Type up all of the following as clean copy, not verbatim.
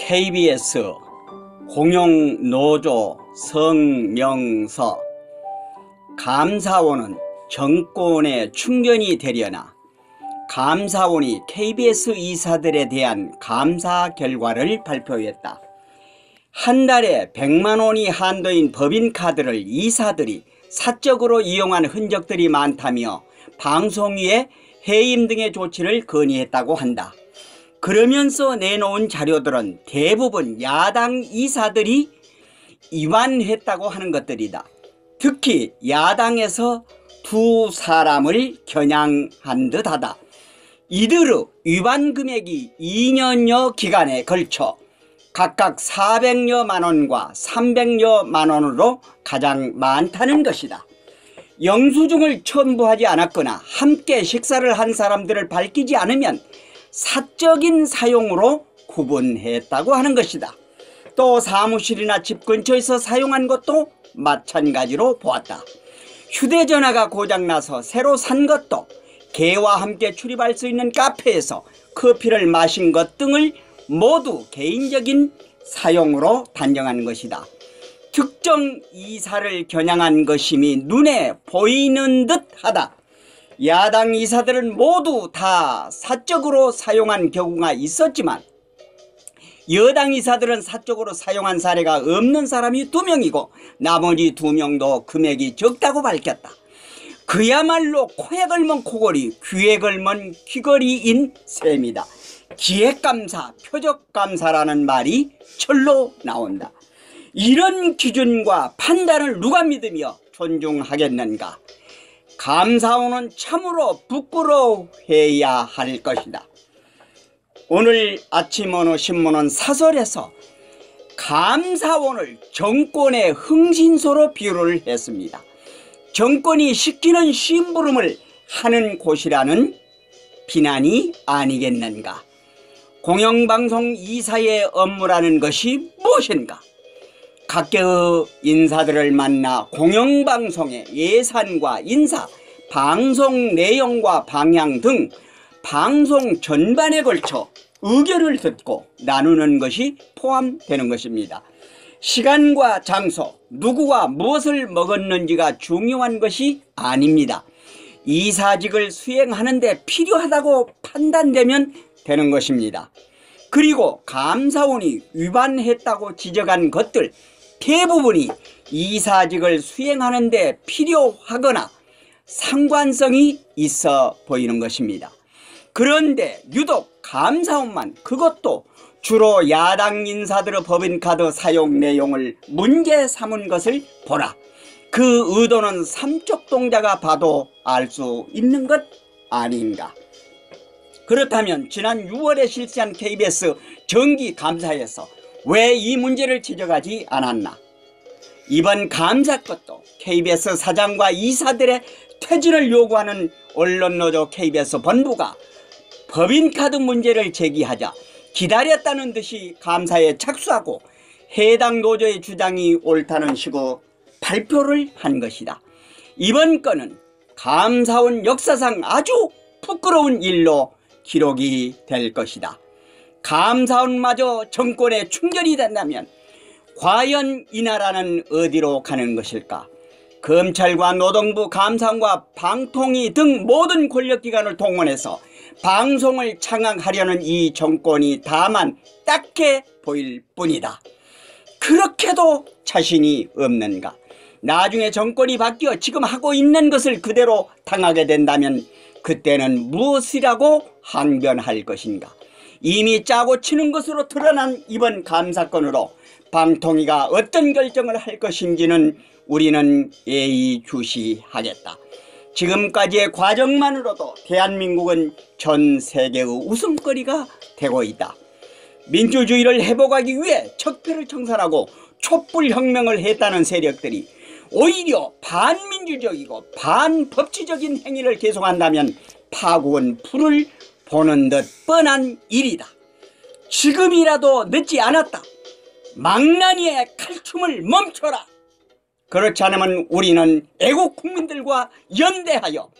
KBS 공영노조 성명서. 감사원은 정권의 충견이 되려나 감사원이 KBS 이사들에 대한 감사 결과를 발표했다. 한 달에 100만 원이 한도인 법인카드를 이사들이 사적으로 이용한 흔적들이 많다며 방송위에 해임 등의 조치를 건의했다고 한다. 그러면서 내놓은 자료들은 대부분 야당 이사들이 위반했다고 하는 것들이다. 특히 야당에서 두 사람을 겨냥한 듯하다. 이들의 위반 금액이 2년여 기간에 걸쳐 각각 400여만 원과 300여만 원으로 가장 많다는 것이다. 영수증을 첨부하지 않았거나 함께 식사를 한 사람들을 밝히지 않으면 사적인 사용으로 구분했다고 하는 것이다. 또 사무실이나 집 근처에서 사용한 것도 마찬가지로 보았다. 휴대전화가 고장나서 새로 산 것도 개와 함께 출입할 수 있는 카페에서 커피를 마신 것 등을 모두 개인적인 사용으로 단정한 것이다. 특정 이사를 겨냥한 것임이 눈에 보이는 듯하다. 야당 이사들은 모두 다 사적으로 사용한 경우가 있었지만 여당 이사들은 사적으로 사용한 사례가 없는 사람이 2명이고 나머지 2명도 금액이 적다고 밝혔다. 그야말로 코에 걸면 코걸이, 귀에 걸면 귀걸이인 셈이다. 기획감사, 표적감사라는 말이 철로 나온다. 이런 기준과 판단을 누가 믿으며 존중하겠는가? 감사원은 참으로 부끄러워해야 할 것이다. 오늘 아침 어느 신문은 사설에서 감사원을 정권의 흥신소로 비유를 했습니다. 정권이 시키는 심부름을 하는 곳이라는 비난이 아니겠는가? 공영방송 이사의 업무라는 것이 무엇인가? 각계의 인사들을 만나 공영방송의 예산과 인사, 방송 내용과 방향 등 방송 전반에 걸쳐 의견을 듣고 나누는 것이 포함되는 것입니다. 시간과 장소, 누구와 무엇을 먹었는지가 중요한 것이 아닙니다. 이사직을 수행하는 데 필요하다고 판단되면 되는 것입니다. 그리고 감사원이 위반했다고 지적한 것들 대부분이 이사직을 수행하는 데 필요하거나 상관성이 있어 보이는 것입니다. 그런데 유독 감사원만, 그것도 주로 야당 인사들의 법인카드 사용 내용을 문제 삼은 것을 보라. 그 의도는 삼척동자가 봐도 알 수 있는 것 아닌가? 그렇다면 지난 6월에 실시한 KBS 정기감사에서 왜 이 문제를 지적하지 않았나? 이번 감사 것도 KBS 사장과 이사들의 퇴진을 요구하는 언론노조 KBS 본부가 법인카드 문제를 제기하자 기다렸다는 듯이 감사에 착수하고 해당 노조의 주장이 옳다는 식으로 발표를 한 것이다. 이번 건은 감사원 역사상 아주 부끄러운 일로 기록이 될 것이다. 감사원마저 정권에 충견이 된다면 과연 이 나라는 어디로 가는 것일까? 검찰과 노동부, 감사원과 방통위 등 모든 권력기관을 동원해서 방송을 장악하려는 이 정권이 다만 딱해 보일 뿐이다. 그렇게도 자신이 없는가? 나중에 정권이 바뀌어 지금 하고 있는 것을 그대로 당하게 된다면 그때는 무엇이라고 항변할 것인가? 이미 짜고 치는 것으로 드러난 이번 감사건으로 방통위가 어떤 결정을 할 것인지는 우리는 예의주시하겠다. 지금까지의 과정만으로도 대한민국은 전 세계의 웃음거리가 되고 있다. 민주주의를 회복하기 위해 척패를 청산하고 촛불혁명을 했다는 세력들이 오히려 반민주적이고 반법치적인 행위를 계속한다면 파국은 불을 보는 듯 뻔한 일이다. 지금이라도 늦지 않았다. 망나니의 칼춤을 멈춰라. 그렇지 않으면 우리는 애국 국민들과 연대하여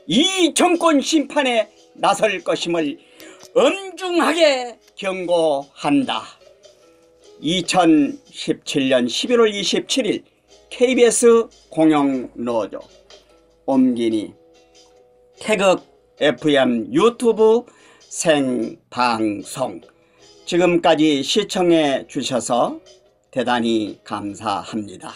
이 정권 심판에 나설 것임을 엄중하게 경고한다. 2017년 11월 27일 KBS 공영노조 옴기니 태극 FM 유튜브 생방송 지금까지 시청해 주셔서 대단히 감사합니다.